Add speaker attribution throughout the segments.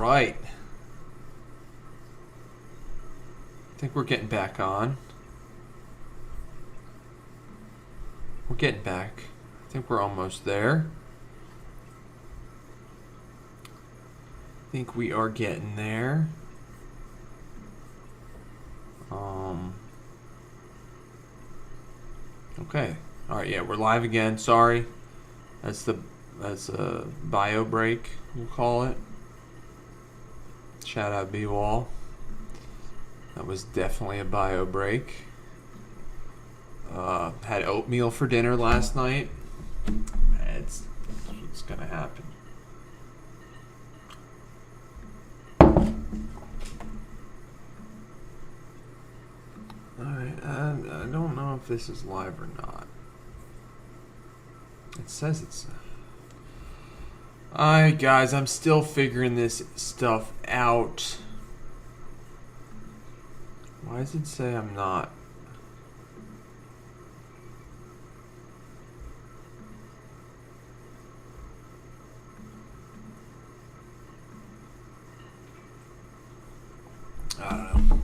Speaker 1: right. I think we're getting back on. We're getting back. I think we're almost there. I think we are getting there. Okay. All right. Yeah, we're live again. Sorry. That's a bio break, we'll call it. Shout out B-Wall. That was definitely a bio break. Had oatmeal for dinner last night. It's gonna happen. Alright, I don't know if this is live or not. It says it's... Alright guys, I'm still figuring this stuff out. Why does it say I'm not? I don't know.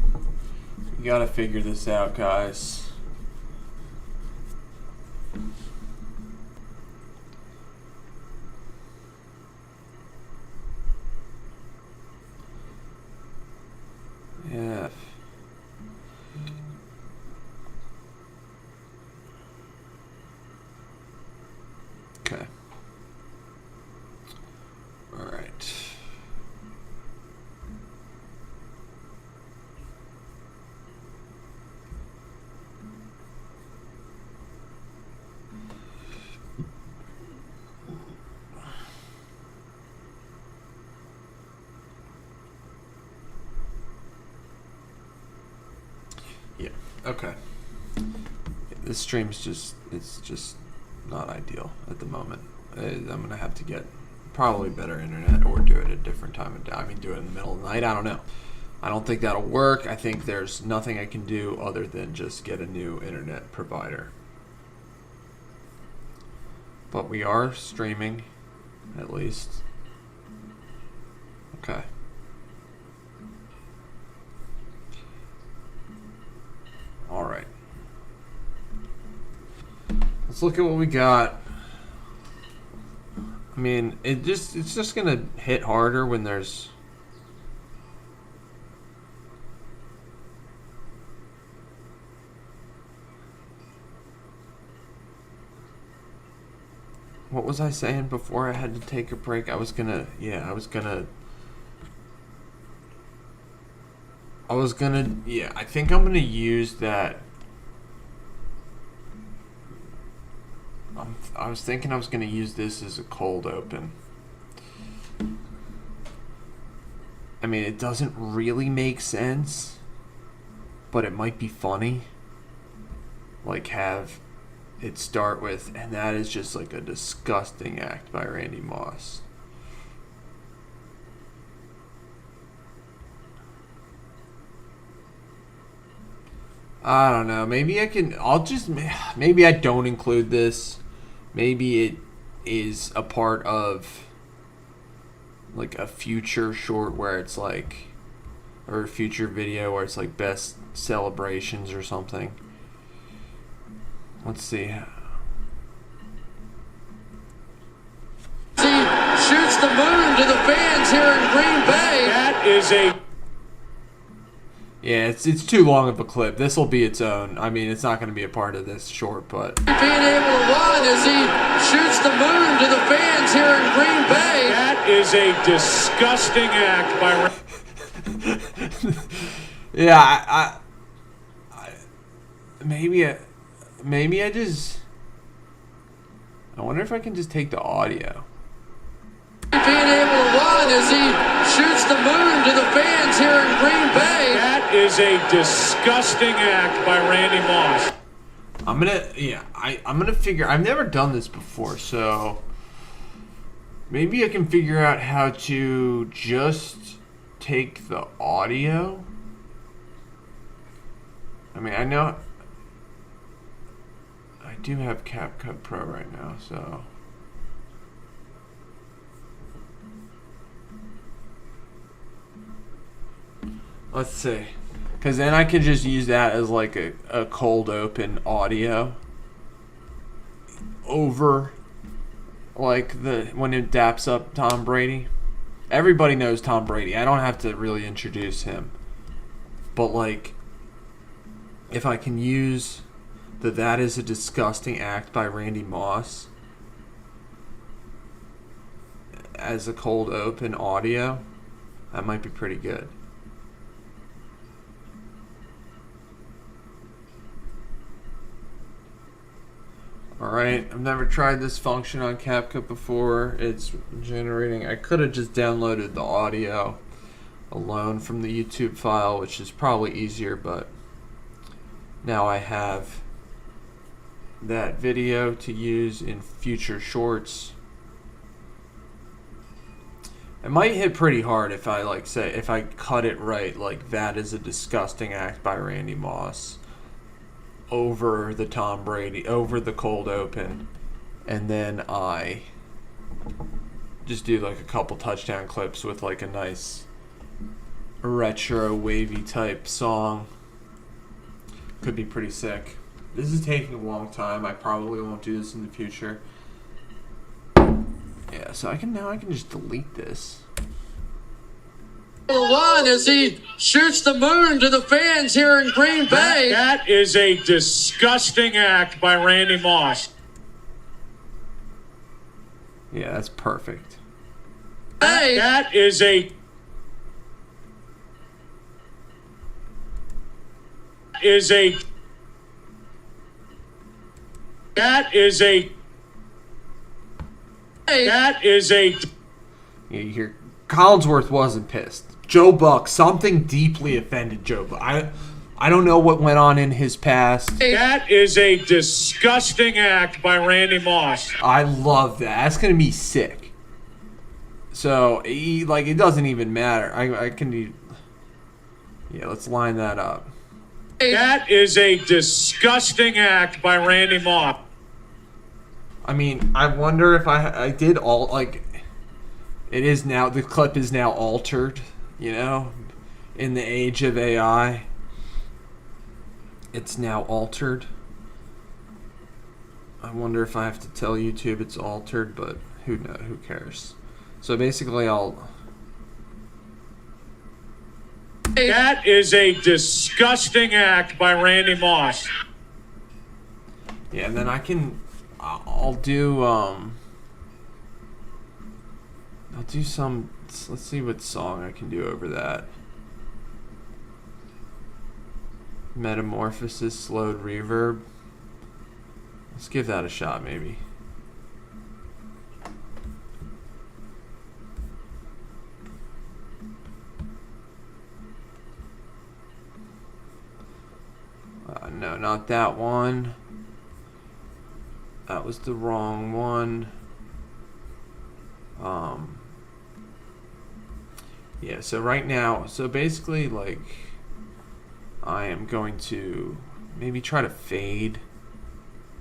Speaker 1: We gotta figure this out, guys. Yeah. Okay. All right. Yeah. Okay. This stream's it's just not ideal at the moment. I'm gonna have to get probably better internet or do it at a different time of day. I mean, do it in the middle of the night. I don't know. I don't think that'll work. I think there's nothing I can do other than just get a new internet provider. But we are streaming, at least. Okay. All right. Let's look at what we got. I mean, it's just gonna hit harder when there's what was I saying before I had to take a break? I was gonna yeah, I think I'm gonna use that. I was thinking I was going to use this as a cold open. I mean, it doesn't really make sense, but it might be funny. Like, have it start with, and that is just like a disgusting act by Randy Moss. I don't know. Maybe maybe I don't include this. Maybe it is a part of like a future short where it's like, or a future video where it's like best celebrations or something. Let's see.
Speaker 2: He shoots the moon to the fans here in Green Bay.
Speaker 3: That is a...
Speaker 1: Yeah, it's too long of a clip. This will be its own. I mean, it's not going to be a part of this short, but...
Speaker 2: Being able to run as he shoots the moon to the fans here in Green Bay.
Speaker 3: That is a disgusting act by...
Speaker 1: Yeah, maybe I just... I wonder if I can just take the audio.
Speaker 2: Being able to run as he shoots the moon to the fans here in Green Bay.
Speaker 3: That is a disgusting act by Randy Moss.
Speaker 1: I'm gonna figure... I've never done this before, so... Maybe I can figure out how to just take the audio. I mean, I know... I do have CapCut Pro right now, so... Let's see. Because then I could just use that as like a cold open audio over like when it daps up Tom Brady. Everybody knows Tom Brady. I don't have to really introduce him. But like, if I can use That Is a Disgusting Act by Randy Moss as a cold open audio, that might be pretty good. Alright, I've never tried this function on CapCut before. It's generating. I could have just downloaded the audio alone from the YouTube file, which is probably easier, but now I have that video to use in future shorts. It might hit pretty hard if I if I cut it right, like That Is a Disgusting Act by Randy Moss over the Tom Brady, over the cold open, and then I just do like a couple touchdown clips with like a nice retro wavy type song. Could be pretty sick. This is taking a long time. I probably won't do this in the future. Yeah, so I can just delete this.
Speaker 2: One as he shoots the moon to the fans here in Green Bay.
Speaker 3: That is a disgusting act by Randy Moss.
Speaker 1: Yeah, that's perfect.
Speaker 2: Hey.
Speaker 3: That is a
Speaker 1: Yeah, you hear Collinsworth wasn't pissed. Joe Buck, something deeply offended Joe Buck. I don't know what went on in his past.
Speaker 3: That is a disgusting act by Randy Moss.
Speaker 1: I love that. That's gonna be sick. So it doesn't even matter. I can do. Yeah, let's line that up.
Speaker 3: That is a disgusting act by Randy Moss.
Speaker 1: I mean, I wonder if I did all like. It is now, the clip is now altered, you know, in the age of AI. It's now altered. I wonder if I have to tell YouTube it's altered, but who cares? So basically
Speaker 3: That is a disgusting act by Randy Moss.
Speaker 1: Yeah, and then I'll do some, let's see what song I can do over that. Metamorphosis, slowed reverb. Let's give that a shot, maybe. No, not that one. That was the wrong one. Yeah, so right now, so basically, like, I am going to maybe try to fade.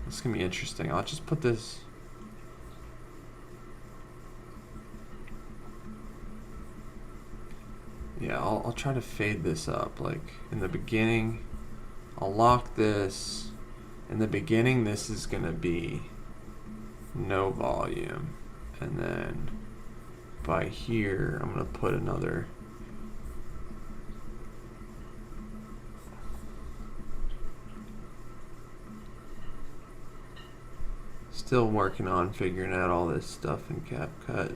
Speaker 1: This is going to be interesting. I'll just put this. Yeah, I'll try to fade this up. Like, in the beginning, I'll lock this. In the beginning, this is going to be no volume. And then by here, I'm going to put another. Still working on figuring out all this stuff in CapCut.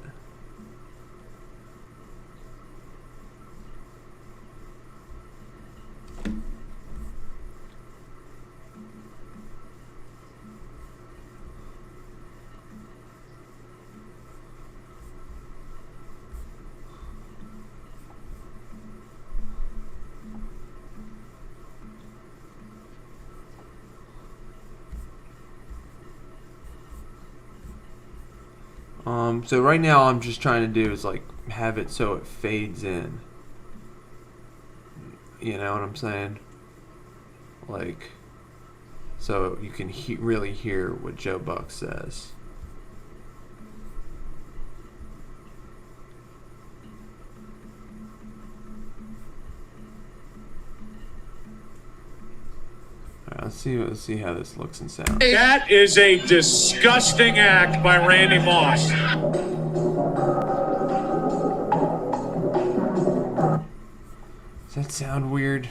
Speaker 1: So right now I'm just trying to do is like have it so it fades in. You know what I'm saying? Like, so you can really hear what Joe Buck says. let's see how this looks and sounds.
Speaker 3: That is a disgusting act by Randy Moss.
Speaker 1: Does that sound weird?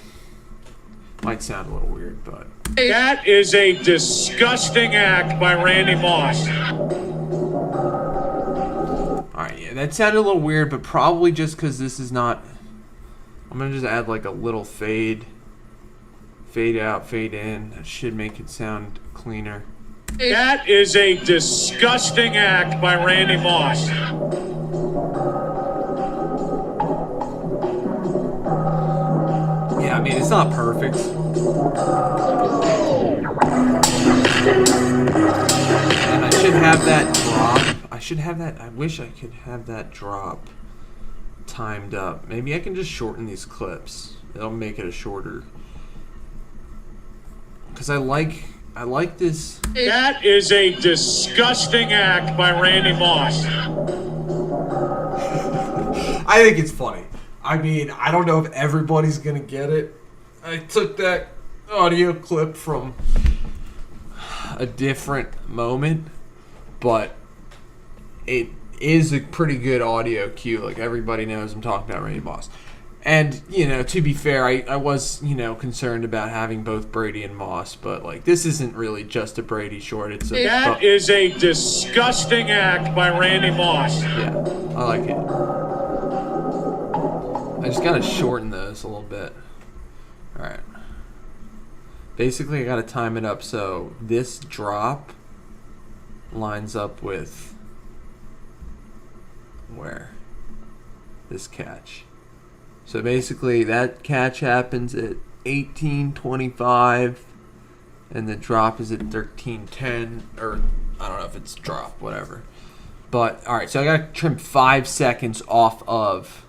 Speaker 1: Might sound a little weird, but
Speaker 3: that is a disgusting act by Randy Moss.
Speaker 1: alright, yeah, that sounded a little weird, but probably just because this is not. I'm gonna just add like a little fade out, fade in. That should make it sound cleaner.
Speaker 3: That is a disgusting act by Randy Moss.
Speaker 1: Yeah, I mean, it's not perfect. And I should have that drop. I wish I could have that drop timed up. Maybe I can just shorten these clips. It'll make it a shorter. Because I like this.
Speaker 3: That is a disgusting act by Randy Moss.
Speaker 1: I think it's funny. I mean, I don't know if everybody's gonna get it. I took that audio clip from a different moment, but it is a pretty good audio cue. Like, everybody knows I'm talking about Randy Moss. And, you know, to be fair, I was, you know, concerned about having both Brady and Moss, but, like, this isn't really just a Brady short. It's a...
Speaker 3: That is a disgusting act by Randy Moss.
Speaker 1: Yeah, I like it. I just gotta shorten those a little bit. Alright. Basically, I gotta time it up so this drop lines up with where? This catch. So basically, that catch happens at 18:25, and the drop is at 13:10, or I don't know if it's drop, whatever. But all right, so I gotta trim 5 seconds off of.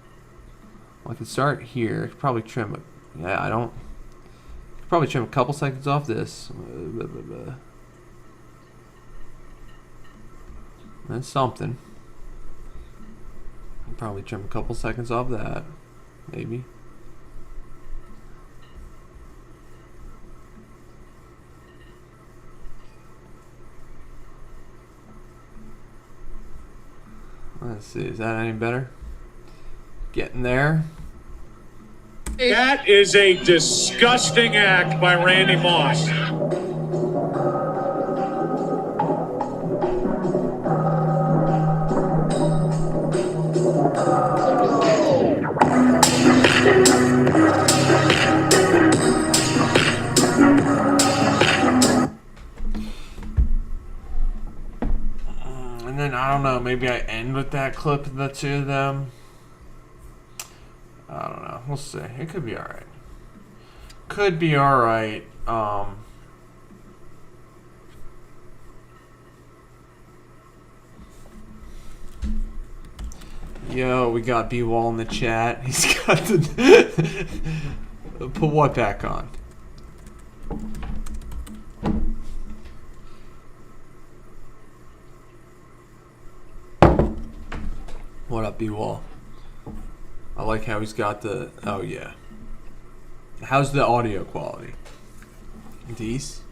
Speaker 1: Well, I can start here. I could probably trim. Yeah, I don't. I could probably trim a couple seconds off this. That's something. I'll probably trim a couple seconds off that. Maybe. Let's see, is that any better? Getting there.
Speaker 3: That is a disgusting act by Randy Moss.
Speaker 1: And then, I don't know, maybe I end with that clip of the two of them. I don't know. We'll see. It could be alright. Could be alright. Yo, we got B-Wall in the chat. He's got the... Put what back on? What up, B-Wall? I like how he's got the... Oh, yeah. How's the audio quality? Decent?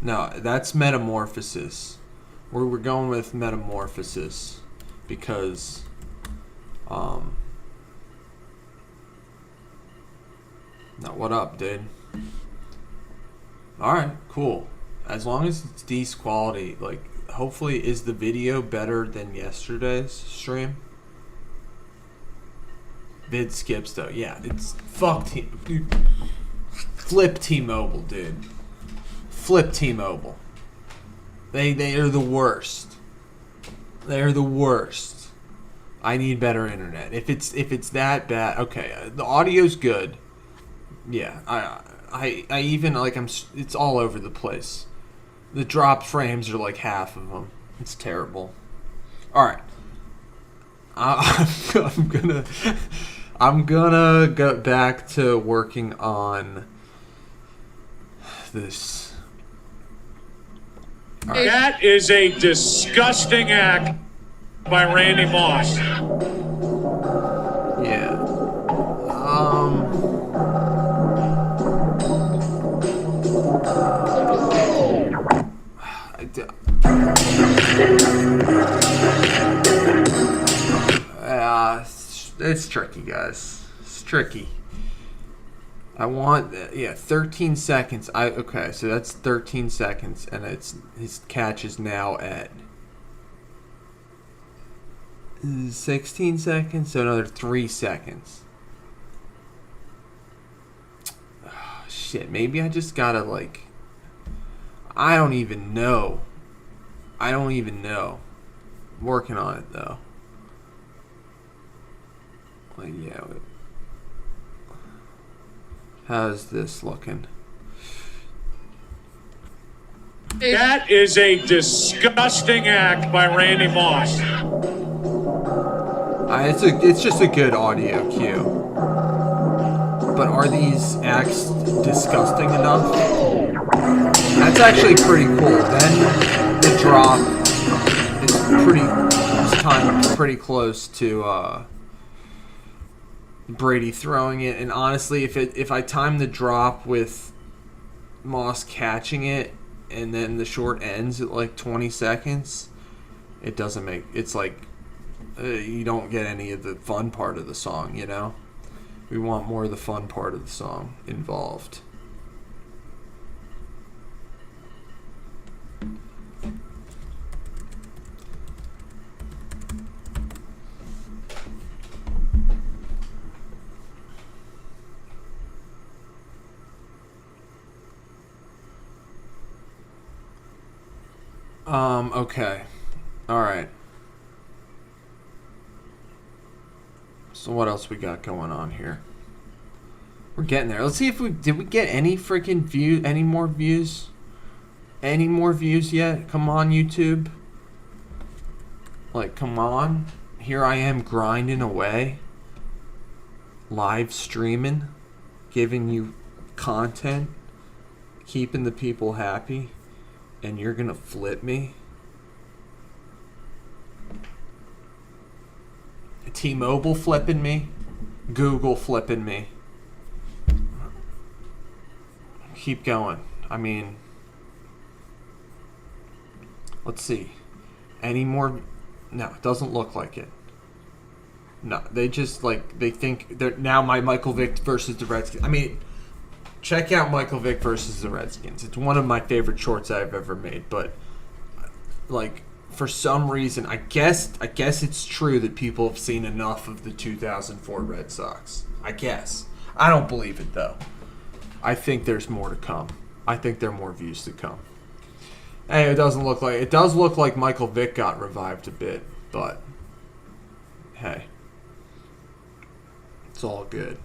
Speaker 1: No, that's Metamorphosis. We're going with Metamorphosis because... No, what up, dude? Alright, cool. As long as it's decent quality, like... Hopefully, is the video better than yesterday's stream? Vid skips though. Yeah, it's fuck dude. Flip T-Mobile, dude. Flip T-Mobile. They are the worst. They're the worst. I need better internet. If it's that bad, okay. The audio's good. Yeah, I even like it's all over the place. The drop frames are like half of them. It's terrible. All right. I'm gonna go back to working on this.
Speaker 3: Right. That is a disgusting act by Randy Moss.
Speaker 1: Yeah. it's tricky, guys. It's tricky. I want 13 seconds. Okay, so that's 13 seconds, and his catch is now at 16 seconds, so another 3 seconds. Oh, shit, maybe I just gotta I don't even know. I'm working on it though. Yeah. How's this looking?
Speaker 3: That is a disgusting act by Randy Moss.
Speaker 1: It's just a good audio cue. But are these acts disgusting enough? That's actually pretty cool. Then the drop is timed pretty close to Brady throwing it, and honestly, if I time the drop with Moss catching it, and then the short ends at 20 seconds, it doesn't make it's you don't get any of the fun part of the song. We want more of the fun part of the song involved. Okay. Alright. So what else we got going on here? We're getting there. Let's see if did we get any freaking view, any more views? Any more views yet? Come on, YouTube. Come on. Here I am grinding away. Live streaming. Giving you content. Keeping the people happy. And you're gonna flip me? T-Mobile flipping me? Google flipping me? Keep going. I mean, let's see. Any more? No, it doesn't look like it. No, they just they think they're now Michael Vick versus the Redskins. I mean, check out Michael Vick versus the Redskins. It's one of my favorite shorts I've ever made. But for some reason, I guess it's true that people have seen enough of the 2004 Red Sox. I guess. I don't believe it though. I think there's more to come. I think there are more views to come. Hey, it does look like Michael Vick got revived a bit, but hey, it's all good.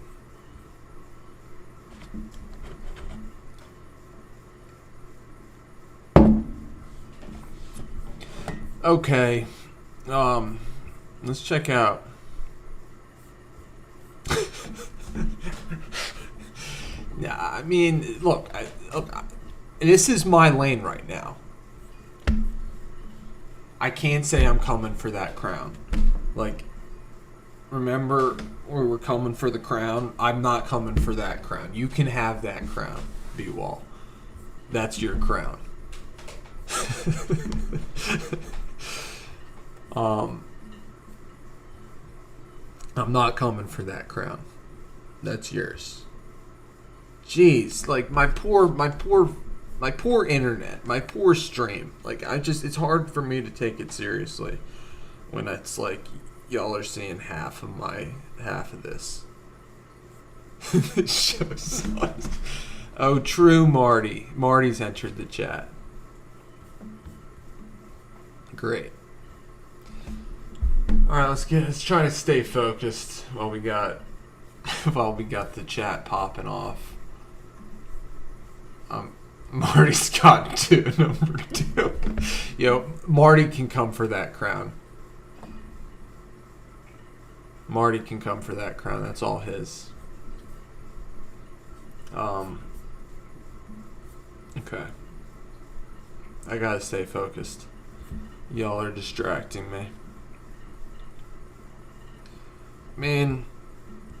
Speaker 1: Okay, let's check out. Yeah, I mean, look, this is my lane right now. I can't say I'm coming for that crown. Remember we were coming for the crown? I'm not coming for that crown. You can have that crown, B-Wall. That's your crown. I'm not coming for that crown. That's yours. Jeez, my poor internet, my poor stream. It's hard for me to take it seriously when it's y'all are seeing half of this. This show sucks. Oh, true, Marty. Marty's entered the chat. Great. All right, let's try to stay focused while we got the chat popping off. Marty Scott 2, number 2. Yo, Marty can come for that crown. Marty can come for that crown. That's all his. Okay. I gotta stay focused. Y'all are distracting me. Man.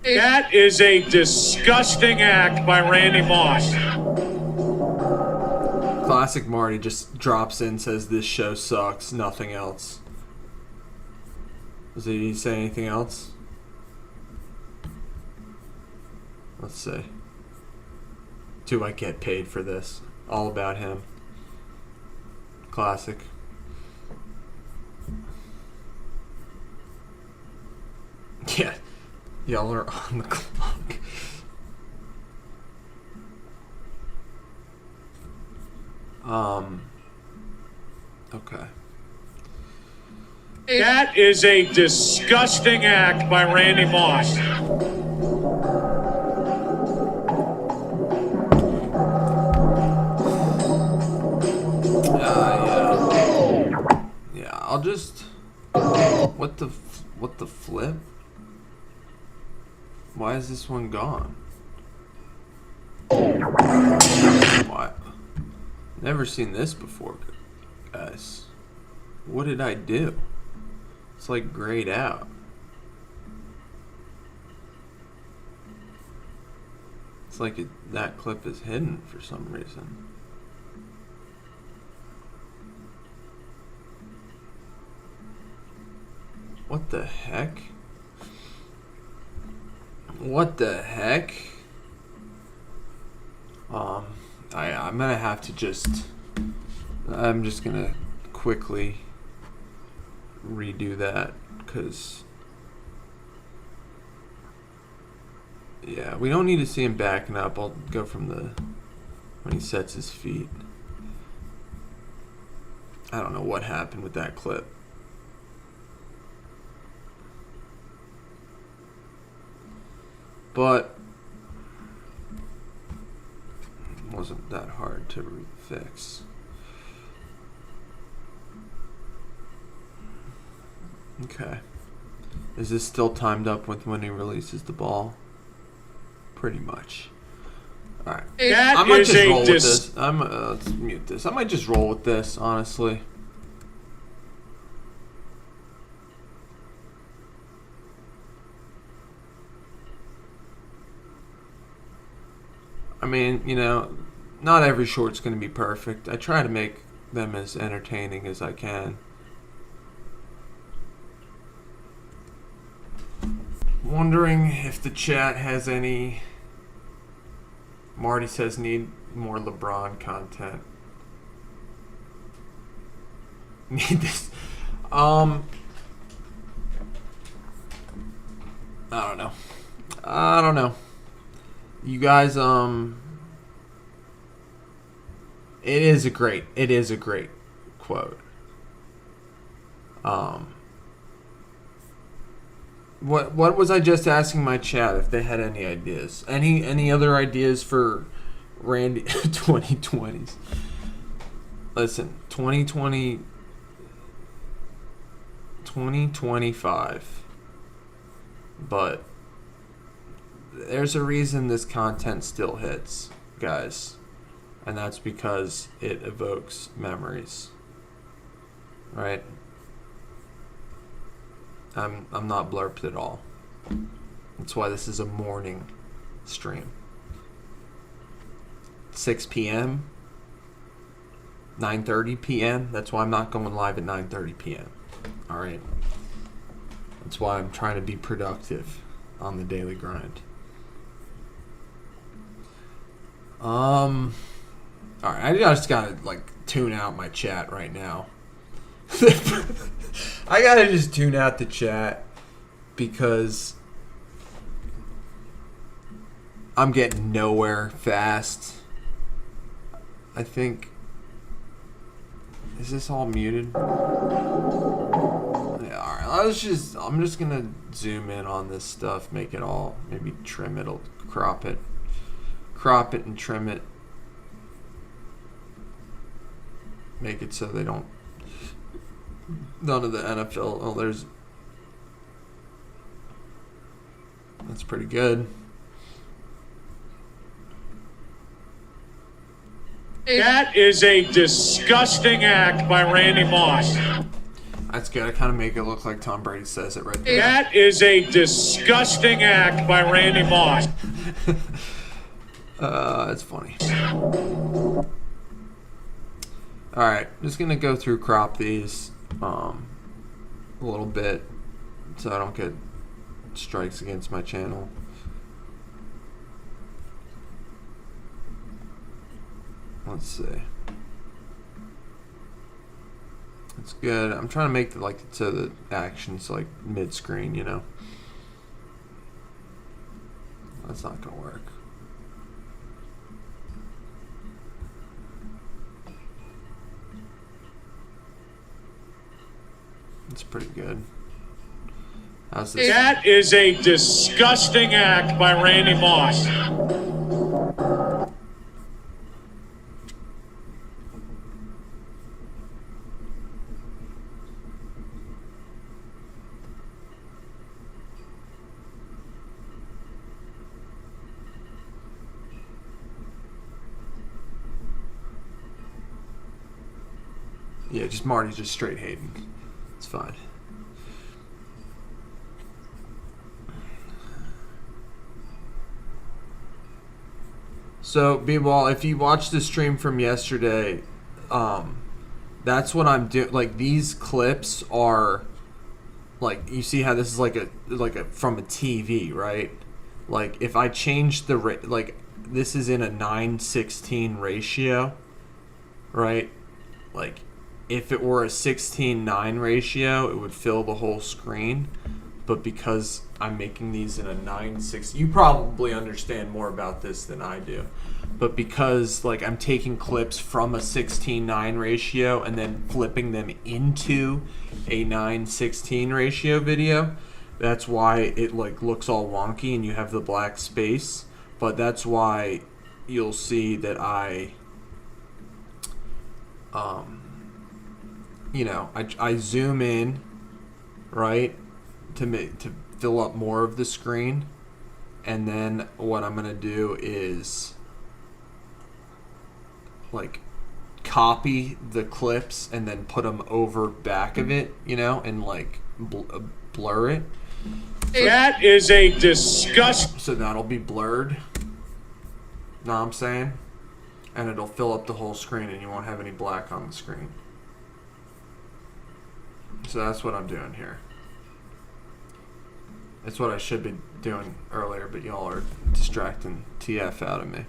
Speaker 3: That is a disgusting act by Randy Moss.
Speaker 1: Classic Marty just drops in, says this show sucks, nothing else. Did he say anything else? Let's see. Do I get paid for this? All about him. Classic. Yeah. Y'all are on the clock. Okay.
Speaker 3: That is a disgusting act by Randy Moss.
Speaker 1: Yeah, I'll just... What the flip? Why is this one gone? What? Never seen this before, guys. What did I do? It's like grayed out. It's like that clip is hidden for some reason. What the heck? What the heck? I'm gonna have to just... I'm just gonna quickly redo that, because... Yeah, we don't need to see him backing up. I'll go from when he sets his feet. I don't know what happened with that clip. But it wasn't that hard to fix. Okay. Is this still timed up with when he releases the ball? Pretty much. Alright. I might just roll with this. Let's mute this. I might just roll with this, honestly. I mean, you know, not every short's going to be perfect. I try to make them as entertaining as I can. Wondering if the chat has any... Marty says need more LeBron content. Need this. I don't know. You guys, it is a great quote. What was I just asking my chat if they had any ideas? Any other ideas for Randy 2020s? Listen, 2025. But there's a reason this content still hits, guys. And that's because it evokes memories. Right? I'm not blurped at all. That's why this is a morning stream. 6 p.m. 9:30 p.m. That's why I'm not going live at 9:30 p.m. Alright? That's why I'm trying to be productive on the daily grind. Alright, I just gotta tune out my chat right now. I gotta just tune out the chat because I'm getting nowhere fast. I think... Is this all muted? Yeah, alright, I'm just gonna zoom in on this stuff, make it all, maybe trim it, crop it and trim it. Make it so they don't... None of the NFL... Oh, there's... That's pretty good.
Speaker 3: That is a disgusting act by Randy Moss.
Speaker 1: That's good. I kind of make it look like Tom Brady says it right there.
Speaker 3: That is a disgusting act by Randy Moss.
Speaker 1: It's funny. Alright, just gonna go through crop these a little bit so I don't get strikes against my channel. Let's see. It's good. I'm trying to make the, like, so the action's like mid-screen, you know. That's not gonna work. It's pretty good. How's this?
Speaker 3: That is a disgusting act by Randy Moss.
Speaker 1: Yeah, just Marty, just straight hating. It's fine. So, B-Ball, if you watched the stream from yesterday, that's what I'm doing. Like, these clips are, like, you see how this is like a from a TV, right? Like, if I change the like, this is in a 9:16 ratio, right? Like, if it were a 16:9 ratio, it would fill the whole screen. But because I'm making these in a 9:6, you probably understand more about this than I do. But because, like, I'm taking clips from a 16:9 ratio and then flipping them into a 9:16 ratio video, that's why it, like, looks all wonky and you have the black space. But that's why you'll see that I zoom in, right, to fill up more of the screen, and then what I'm gonna do is, like, copy the clips and then put them over back of it, you know, and, like, blur it.
Speaker 3: That is a disgust.
Speaker 1: So that'll be blurred. Know what I'm saying? And it'll fill up the whole screen and you won't have any black on the screen. So that's what I'm doing here. It's what I should be doing earlier, but y'all are distracting TF out of me.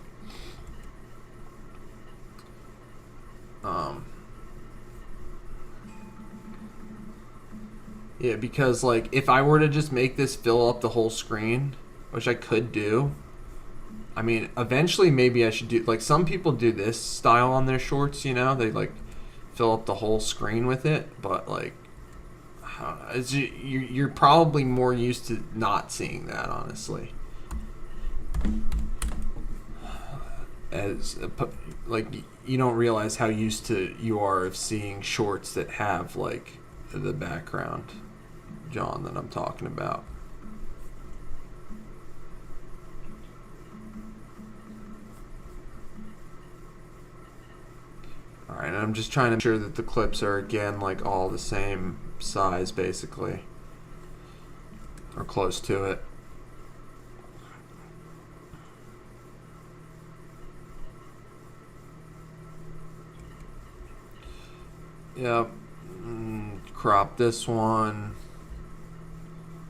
Speaker 1: Yeah, because, like, if I were to just make this fill up the whole screen, which I could do, I mean, eventually maybe I should do, like, some people do this style on their shorts, you know? They, like, fill up the whole screen with it, but, like, you're probably more used to not seeing that, honestly. Like, you don't realize how used to you are of seeing shorts that have, like, the background, John, that I'm talking about. Alright, and I'm just trying to make sure that the clips are, again, like, all the same size, basically. Or close to it. Yep. Crop this one.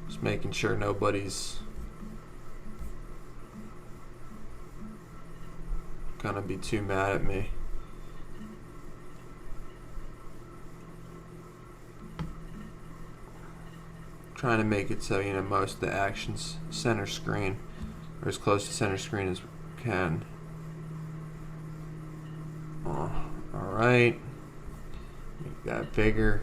Speaker 1: Just making sure nobody's gonna be too mad at me. Trying to make it so, you know, most of the action's center screen, or as close to center screen as we can. Alright. Make that bigger.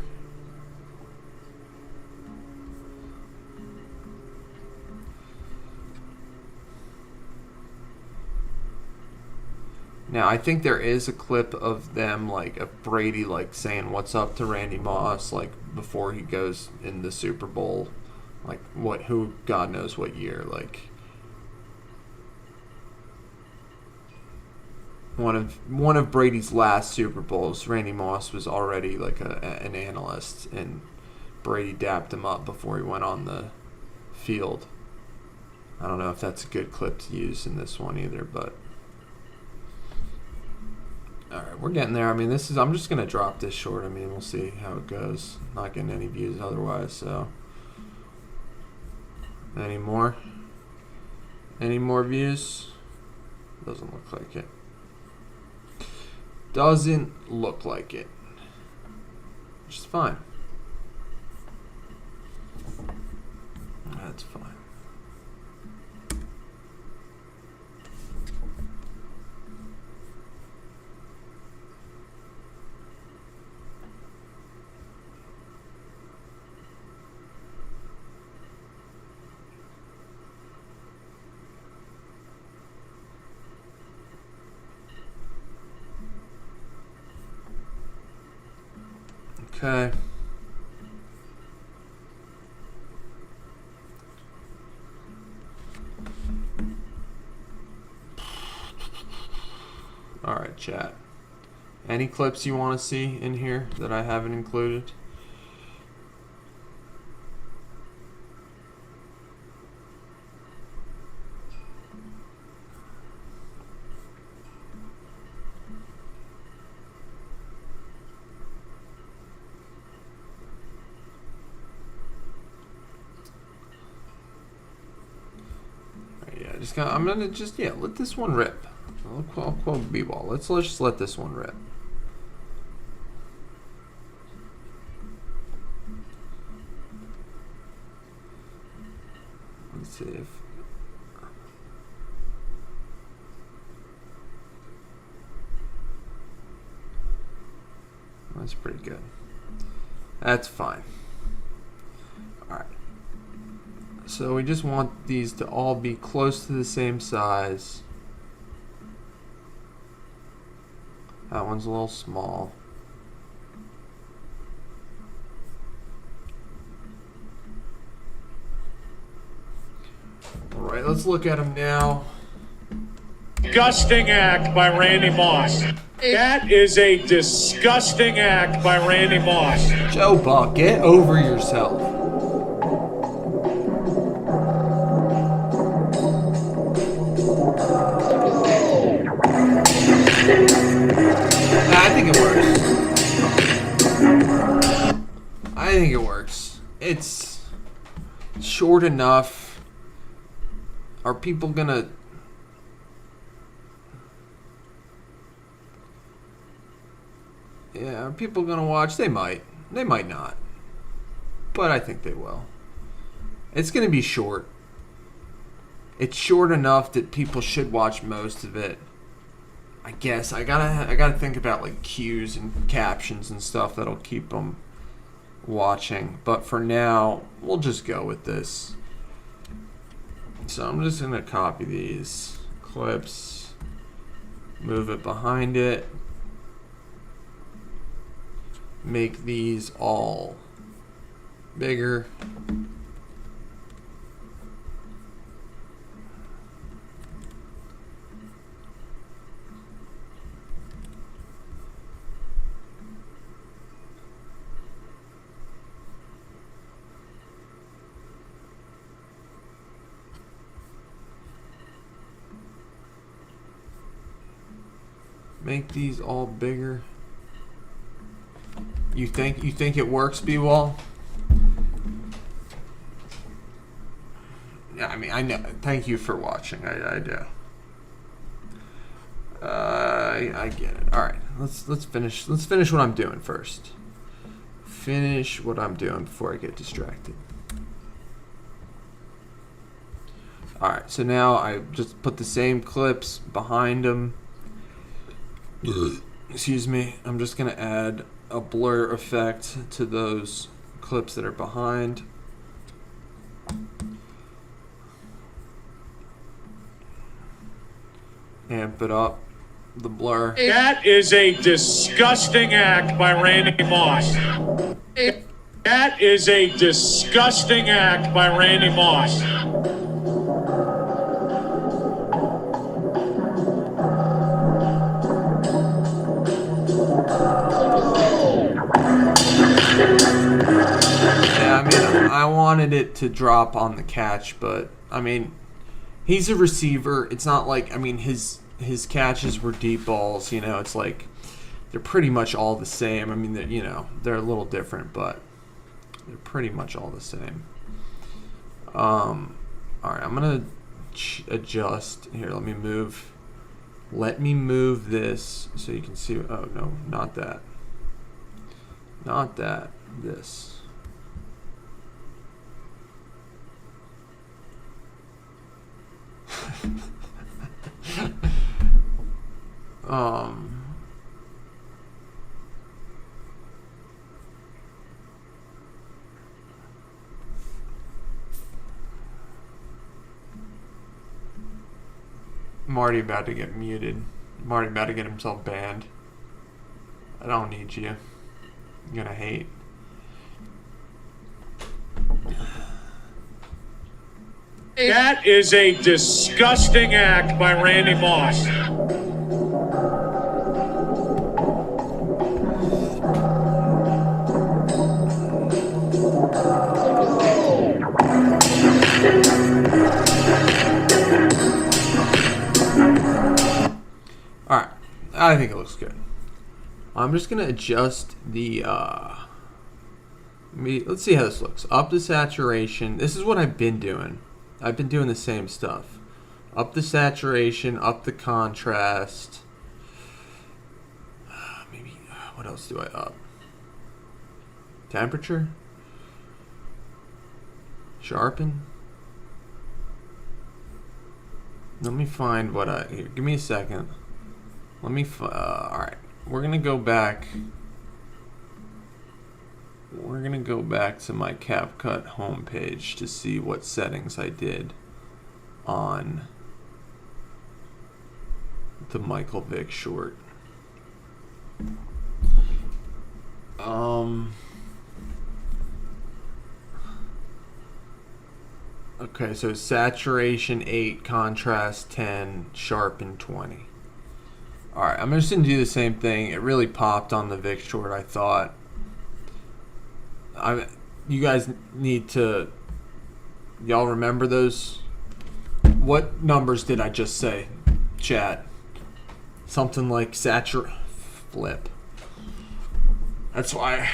Speaker 1: Now, I think there is a clip of them, like, of Brady, like, saying what's up to Randy Moss, like, before he goes in the Super Bowl. Like, who, God knows what year, like. One of Brady's last Super Bowls, Randy Moss was already, like, an analyst, and Brady dapped him up before he went on the field. I don't know if that's a good clip to use in this one either, but. Alright, we're getting there. I mean, I'm just going to drop this short. I mean, we'll see how it goes. Not getting any views otherwise, so. Any more? Any more views? Doesn't look like it. Doesn't look like it. Which is fine. That's fine. Okay. All right, chat. Any clips you want to see in here that I haven't included? I'm gonna just let this one rip. I'll quote B-ball. Let's just let this one rip. Let's see if that's pretty good. That's fine. All right. So we just want these to all be close to the same size. That one's a little small. All right, let's look at them now.
Speaker 3: Disgusting act by Randy Moss. That is a disgusting act by Randy Moss.
Speaker 1: Joe Buck, get over yourself. I think it works. I think it works. It's short enough. Are people gonna... Yeah, are people gonna watch? They might. They might not. But I think they will. It's gonna be short. It's short enough that people should watch most of it. I guess I gotta think about like cues and captions and stuff that'll keep them watching. But for now, we'll just go with this. So I'm just gonna copy these clips, move it behind it, make these all bigger. Make these all bigger. You think it works, B-Wall? Yeah, I mean, I know. Thank you for watching. I do. I get it. All right, let's finish. Let's finish what I'm doing first. Finish what I'm doing before I get distracted. All right, so now I just put the same clips behind them. Excuse me. I'm just gonna add a blur effect to those clips that are behind. Amp it up, the blur.
Speaker 3: That is a disgusting act by Randy Moss. That is a disgusting act by Randy Moss.
Speaker 1: Yeah, I mean, I wanted it to drop on the catch, but I mean, he's a receiver. It's not like, I mean, his catches were deep balls. You know, it's like they're pretty much all the same. I mean, they're a little different, but they're pretty much all the same. All right, I'm gonna adjust here. Let me move Let me move this so you can see. Oh, no, not that. Not that. This. Marty about to get muted. Marty about to get himself banned. I don't need you. I'm gonna hate.
Speaker 3: That is a disgusting act by Randy Moss.
Speaker 1: Alright, I think it looks good. I'm just gonna adjust the let's see how this looks. Up the saturation. This is what I've been doing. I've been doing the same stuff. Up the saturation, up the contrast. Maybe, what else do I up? Temperature? Sharpen? Let me find what here, give me a second. Let me, alright. We're gonna go back. We're gonna go back to my CapCut homepage to see what settings I did on the Michael Vick short. Okay, so saturation 8, contrast 10, sharpen 20. Alright, I'm just gonna do the same thing. It really popped on the Vic short, I thought. You guys need to, y'all remember those? What numbers did I just say, chat? Something like flip. That's why,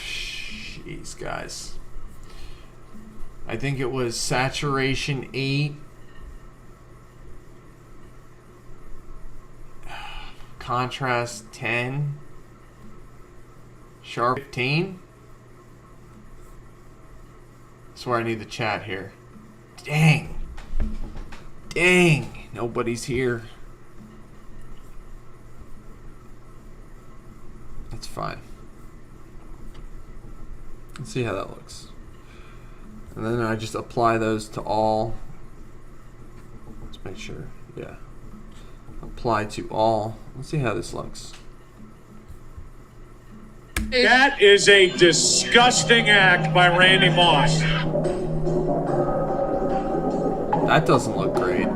Speaker 1: jeez, guys. I think it was saturation 8, contrast 10, sharp 15. That's where I need the chat here. Dang. Dang. Nobody's here. That's fine. Let's see how that looks. And then I just apply those to all. Let's make sure. Yeah. Apply to all. Let's see how this looks.
Speaker 3: That is a disgusting act by Randy Moss.
Speaker 1: That doesn't look great.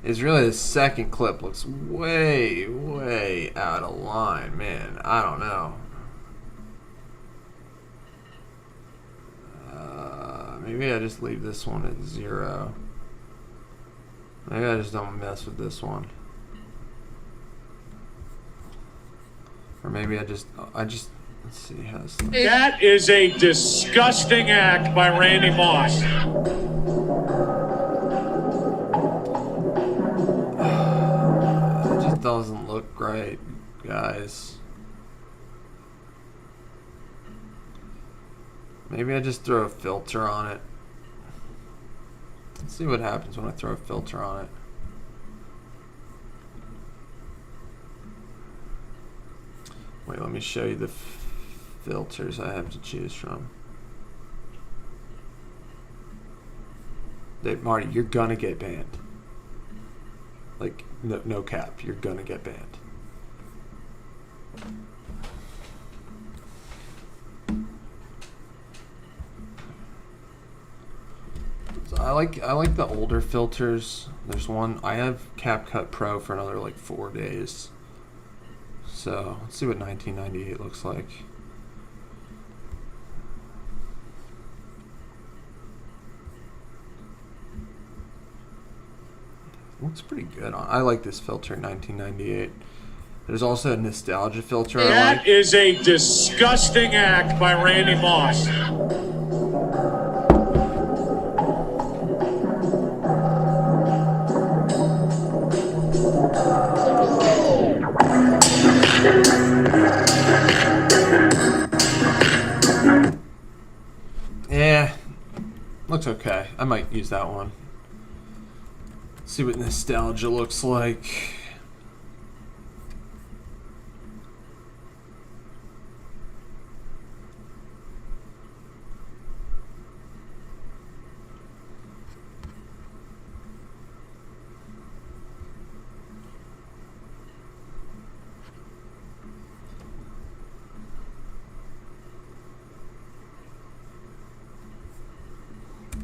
Speaker 1: It's really the second clip looks way, way out of line, man. I don't know. Maybe I just leave this one at 0. Maybe I just don't mess with this one. Or maybe I just, let's see how this looks.
Speaker 3: That is a disgusting act by Randy Moss.
Speaker 1: It just doesn't look great, guys. Maybe I just throw a filter on it. Let's see what happens when I throw a filter on it. Wait, let me show you the filters I have to choose from. Marty, you're gonna get banned. Like, no cap, you're gonna get banned. I like the older filters. There's one, I have CapCut Pro for another like 4 days. So let's see what 1998 looks like. Looks pretty good. I like this filter, 1998. There's also a nostalgia filter I
Speaker 3: That
Speaker 1: like.
Speaker 3: is a disgusting act by Randy Moss.
Speaker 1: Yeah, looks okay. I might use that one. See what nostalgia looks like.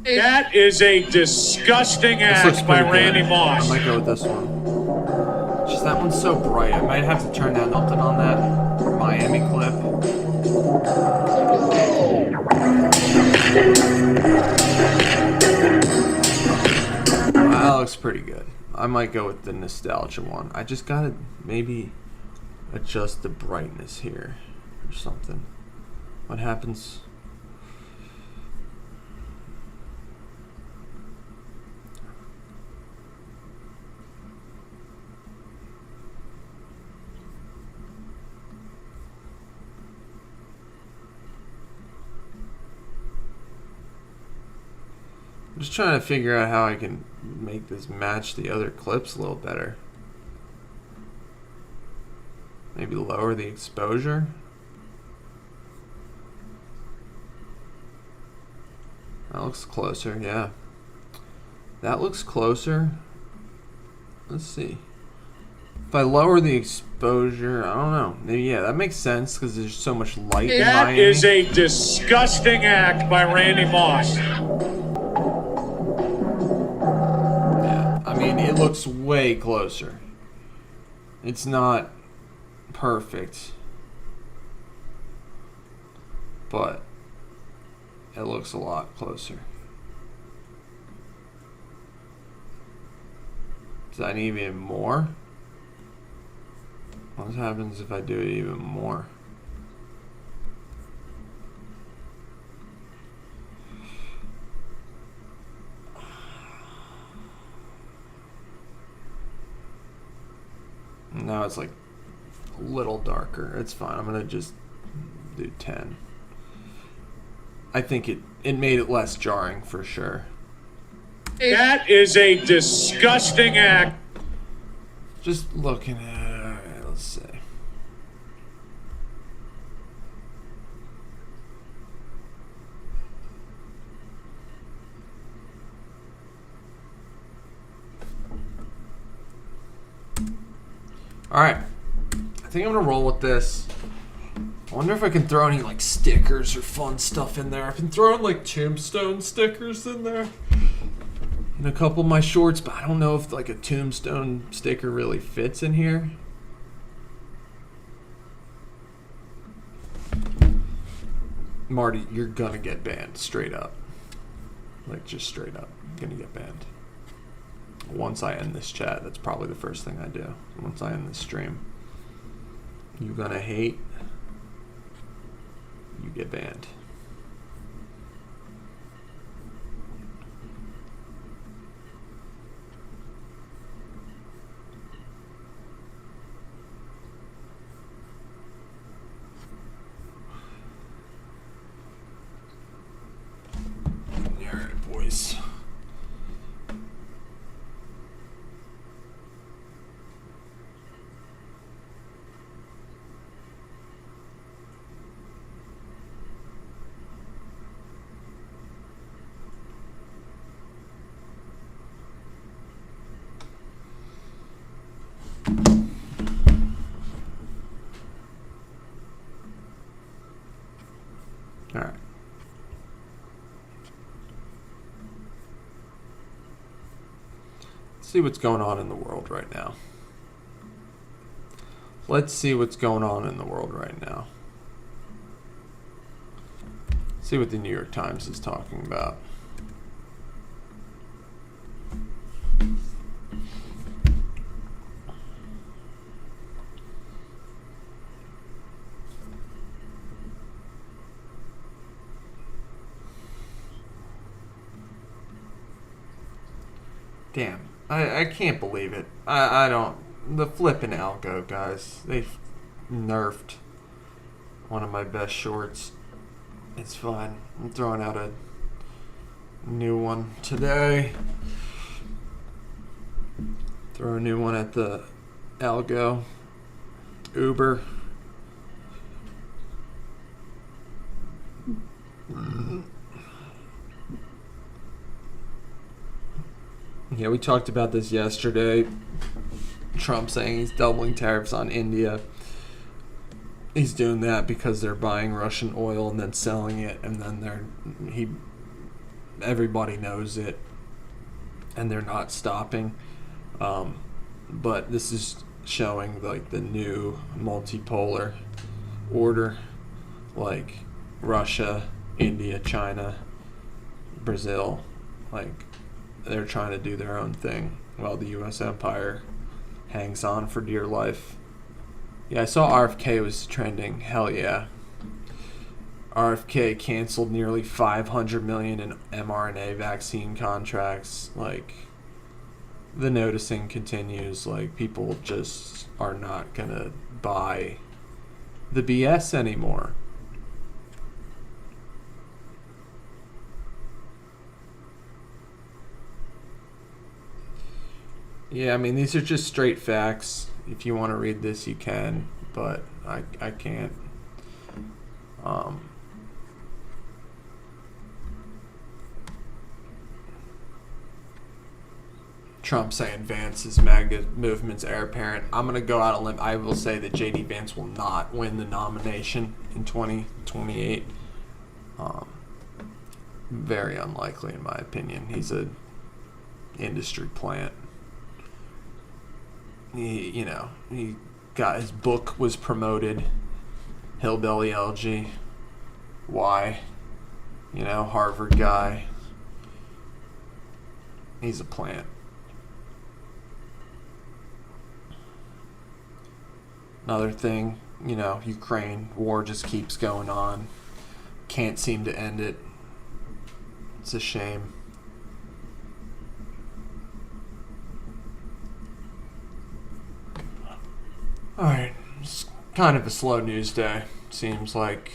Speaker 3: That is a disgusting
Speaker 1: This looks
Speaker 3: act by
Speaker 1: pretty
Speaker 3: Randy
Speaker 1: good.
Speaker 3: Moss.
Speaker 1: I might go with this one. Just that one's so bright. I might have to turn down something on that Miami clip. That looks pretty good. I might go with the nostalgia one. I just gotta maybe adjust the brightness here or something. What happens? I'm just trying to figure out how I can make this match the other clips a little better. Maybe lower the exposure. That looks closer, yeah. That looks closer. Let's see. If I lower the exposure, I don't know. Maybe, yeah, that makes sense because there's so much light in
Speaker 3: That
Speaker 1: Miami.
Speaker 3: is a disgusting act by Randy Moss.
Speaker 1: I mean, it looks way closer. It's not perfect, but it looks a lot closer. Does I need even more? What happens if I do it even more? Now it's like a little darker. It's fine. I'm gonna just do 10. I think it made it less jarring for sure.
Speaker 3: That is a disgusting act.
Speaker 1: Just looking at, alright, let's see. Alright. I think I'm gonna roll with this. I wonder if I can throw any like stickers or fun stuff in there. I've been throwing like Tombstone stickers in there in a couple of my shorts, but I don't know if like a Tombstone sticker really fits in here. Marty, you're gonna get banned straight up. Like just straight up. You're gonna get banned. Once I end this chat, that's probably the first thing I do. Once I end this stream. You're gonna hate. You get banned. Alright, boys. All right. Let's see what's going on in the world right now. Let's see what's going on in the world right now. See what the New York Times is talking about. Damn. I can't believe it. I don't. The flipping algo, guys. They nerfed one of my best shorts. It's fine. I'm throwing out a new one today. Throw a new one at the algo. Uber. Yeah, we talked about this yesterday. Trump saying he's doubling tariffs on India. He's doing that because they're buying Russian oil and then selling it, and then everybody knows it, and they're not stopping. But this is showing like the new multipolar order, like Russia, India, China, Brazil, like they're trying to do their own thing while the U.S. empire hangs on for dear life. Yeah, I saw RFK was trending. Hell yeah. RFK canceled nearly $500 million in mRNA vaccine contracts. Like, the noticing continues. Like, people just are not gonna buy the BS anymore. Yeah, I mean, these are just straight facts. If you want to read this, you can, but I can't. Trump saying Vance is MAGA movement's heir apparent. I'm going to go out on a limb. I will say that J.D. Vance will not win the nomination in 2028. Very unlikely, in my opinion. He's a industry plant. He got his book was promoted. Hillbilly LG. Why? Harvard guy. He's a plant. Another thing, Ukraine war just keeps going on. Can't seem to end it. It's a shame. Alright, it's kind of a slow news day, seems like.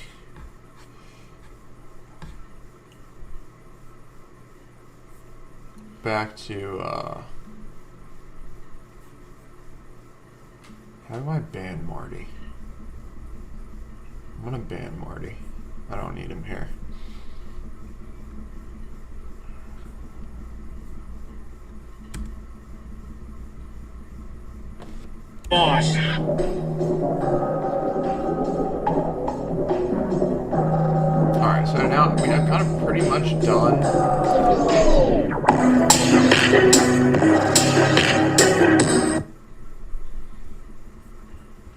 Speaker 1: Back to, how do I ban Marty? I'm gonna ban Marty. I don't need him here.
Speaker 3: Boss.
Speaker 1: Alright, so now we have kind of pretty much done.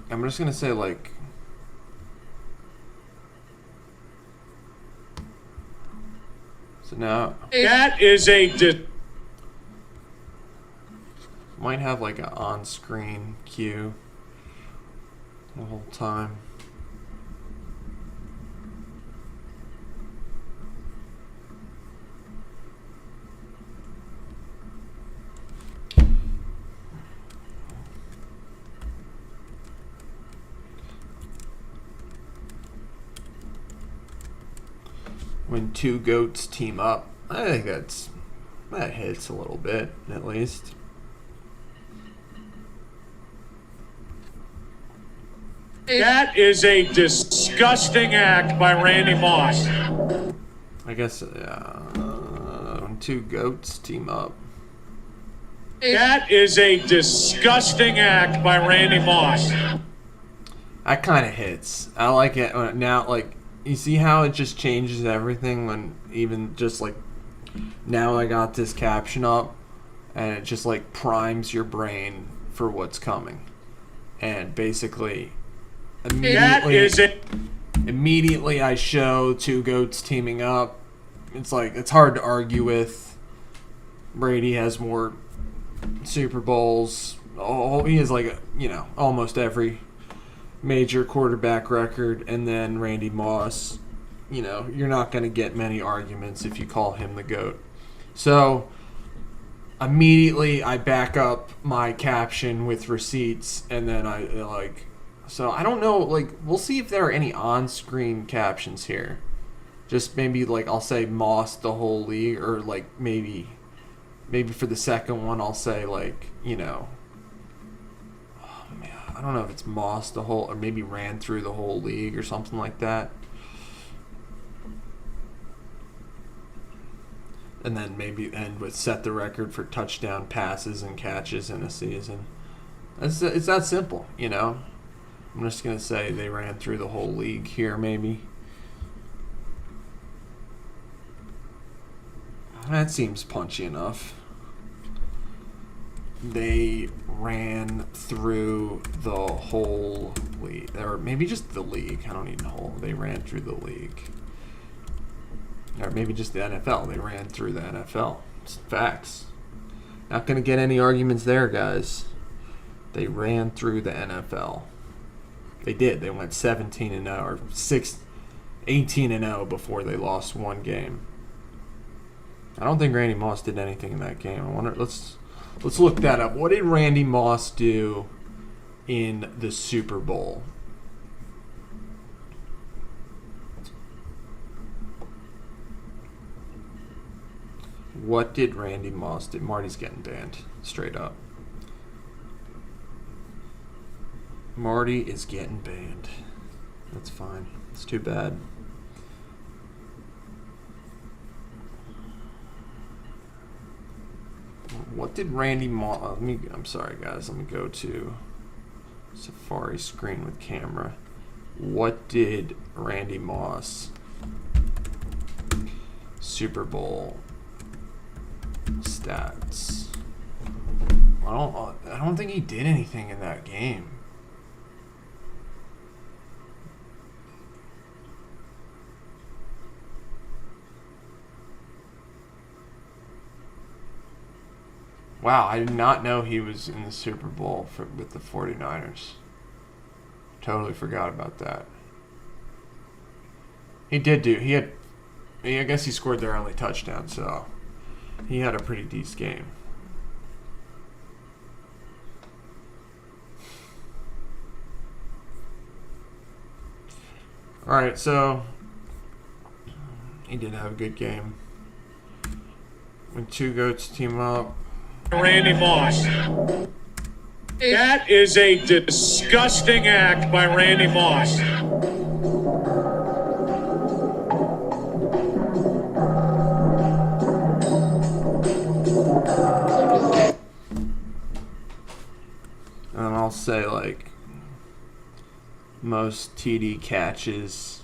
Speaker 1: I'm just gonna say, like, so now
Speaker 3: That is a
Speaker 1: might have like an on-screen cue the whole time. When two goats team up, I think that hits a little bit, at least.
Speaker 3: That is a disgusting act by Randy Moss.
Speaker 1: I guess when two goats team up.
Speaker 3: That is a disgusting act by Randy Moss.
Speaker 1: That kind of hits. I like it when now, like, you see how it just changes everything when even just like now I got this caption up and it just like primes your brain for what's coming. And basically immediately I show two goats teaming up. It's like, it's hard to argue with. Brady has more Super Bowls. Oh, he has like, almost every major quarterback record. And then Randy Moss, you're not going to get many arguments if you call him the GOAT. So immediately I back up my caption with receipts, and then I like. So I don't know. Like, we'll see if there are any on-screen captions here. Just maybe like I'll say Moss the whole league, or like maybe for the second one I'll say like, you know. Oh man, I don't know if it's Moss the whole, or maybe ran through the whole league or something like that. And then maybe end with set the record for touchdown passes and catches in a season. It's that simple, you know. I'm just going to say they ran through the whole league here, maybe. That seems punchy enough. They ran through the whole league. Or maybe just the league. I don't need the whole. They ran through the league. Or maybe just the NFL. They ran through the NFL. It's facts. Not going to get any arguments there, guys. They ran through the NFL. They did. They went 17-0 or 18-0 before they lost one game. I don't think Randy Moss did anything in that game. I wonder. Let's look that up. What did Randy Moss do in the Super Bowl? What did Randy Moss do? Marty's getting banned, straight up. Marty is getting banned. That's fine. It's too bad. What did Randy Moss... I'm sorry, guys. Let me go to Safari screen with camera. What did Randy Moss Super Bowl stats? I don't think he did anything in that game. Wow, I did not know he was in the Super Bowl with the 49ers. Totally forgot about that. I guess he scored their only touchdown, so he had a pretty decent game. Alright, so he did have a good game. When two goats team up.
Speaker 3: Randy Moss. That is a disgusting act by Randy Moss.
Speaker 1: And I'll say like most TD catches.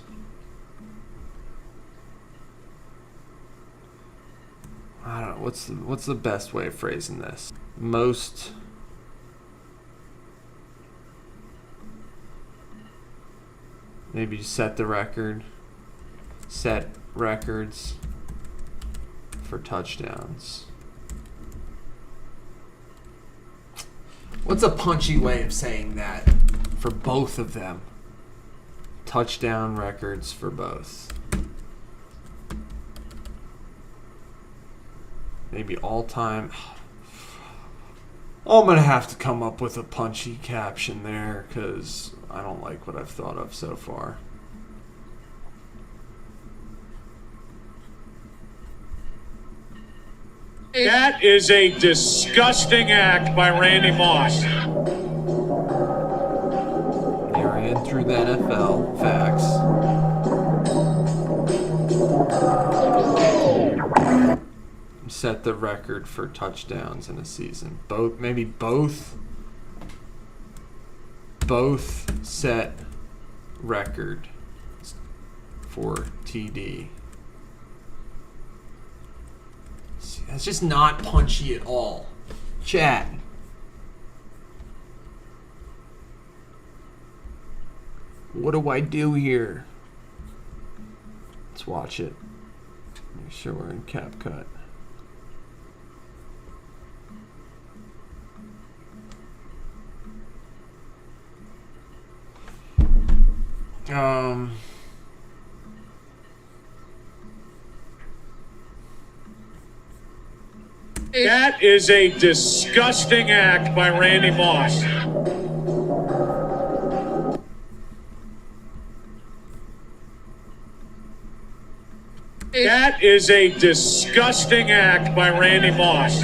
Speaker 1: I don't know, what's the best way of phrasing this? Most maybe set records for touchdowns. What's a punchy way of saying that for both of them? Touchdown records for both. Maybe all-time. I'm going to have to come up with a punchy caption there because I don't like what I've thought of so far.
Speaker 3: That is a disgusting act by Randy Moss.
Speaker 1: They ran through the NFL. Facts. Set the record for touchdowns in a season. Both set record for TD. See, that's just not punchy at all. Chat. What do I do here? Let's watch it. Make sure we're in CapCut.
Speaker 3: That is a disgusting act by Randy Moss. That is a disgusting act by Randy Moss.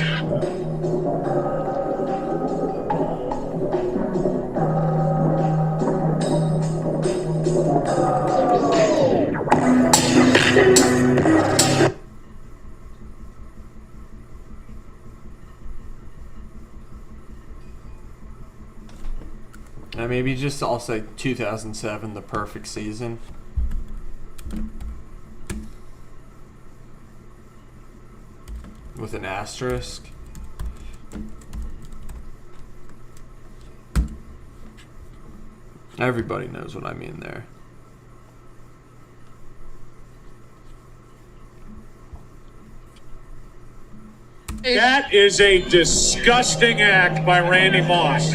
Speaker 1: Maybe just I'll say 2007, the perfect season. With an asterisk. Everybody knows what I mean there.
Speaker 3: That is a disgusting act by Randy Moss.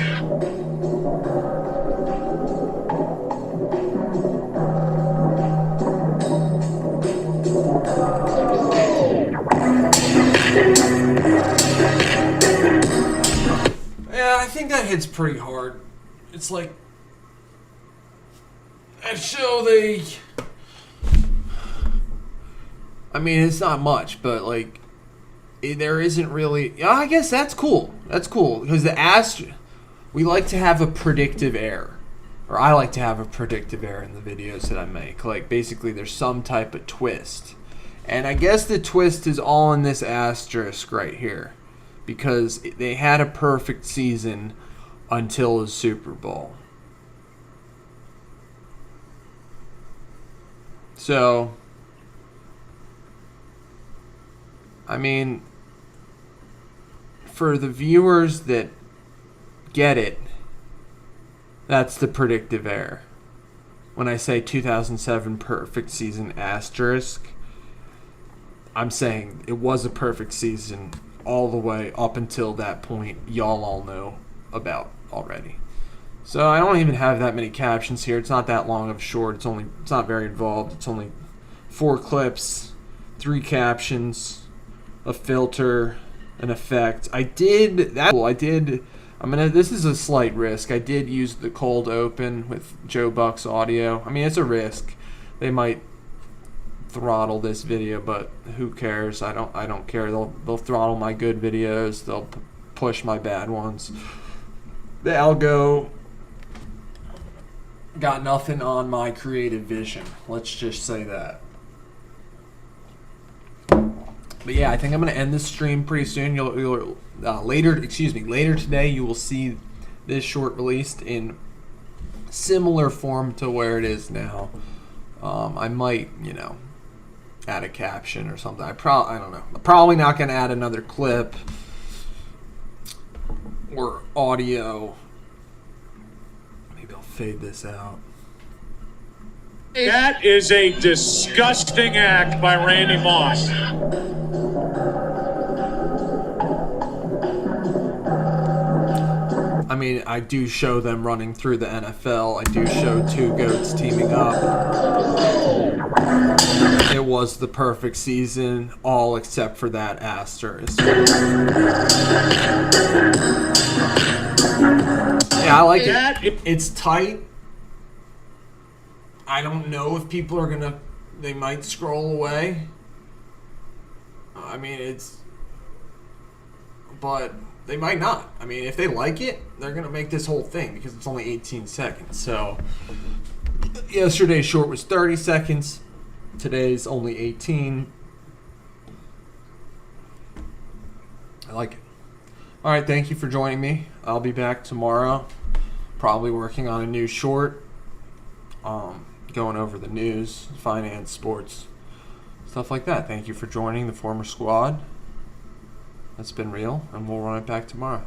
Speaker 1: Yeah, I think that hits pretty hard. It's like that show I mean, it's not much, but like there isn't really. Yeah, I guess that's cool. That's cool because we like to have a predictive error, or I like to have a predictive error in the videos that I make. Like basically, there's some type of twist, and I guess the twist is all in this asterisk right here, because they had a perfect season until the Super Bowl. So, I mean, for the viewers that get it, that's the predictive error. When I say 2007 perfect season asterisk, I'm saying it was a perfect season all the way up until that point y'all all know about already. So I don't even have that many captions here. It's not that long of a short. It's not very involved. It's only 4 clips, 3 captions, a filter, an effect. This is a slight risk. I did use the cold open with Joe Buck's audio. I mean, it's a risk. They might throttle this video, but who cares? I don't care. They'll throttle my good videos. They'll push my bad ones. The algo got nothing on my creative vision. Let's just say that. But yeah, I think I'm gonna end this stream pretty soon. Later today, you will see this short released in similar form to where it is now. I might, add a caption or something. I don't know. I'm probably not gonna add another clip or audio. Maybe I'll fade this out.
Speaker 3: That is a disgusting act by Randy Moss.
Speaker 1: I mean, I do show them running through the NFL. I do show 2 goats teaming up. It was the perfect season, all except for that asterisk. Yeah, I like it. It's tight. I don't know if people are they might scroll away. I mean, but they might not. I mean, if they like it, they're going to make this whole thing because it's only 18 seconds. So, yesterday's short was 30 seconds. Today's only 18. I like it. All right, thank you for joining me. I'll be back tomorrow, probably working on a new short, going over the news, finance, sports, stuff like that. Thank you for joining the former squad. That's been real, and we'll run it back tomorrow.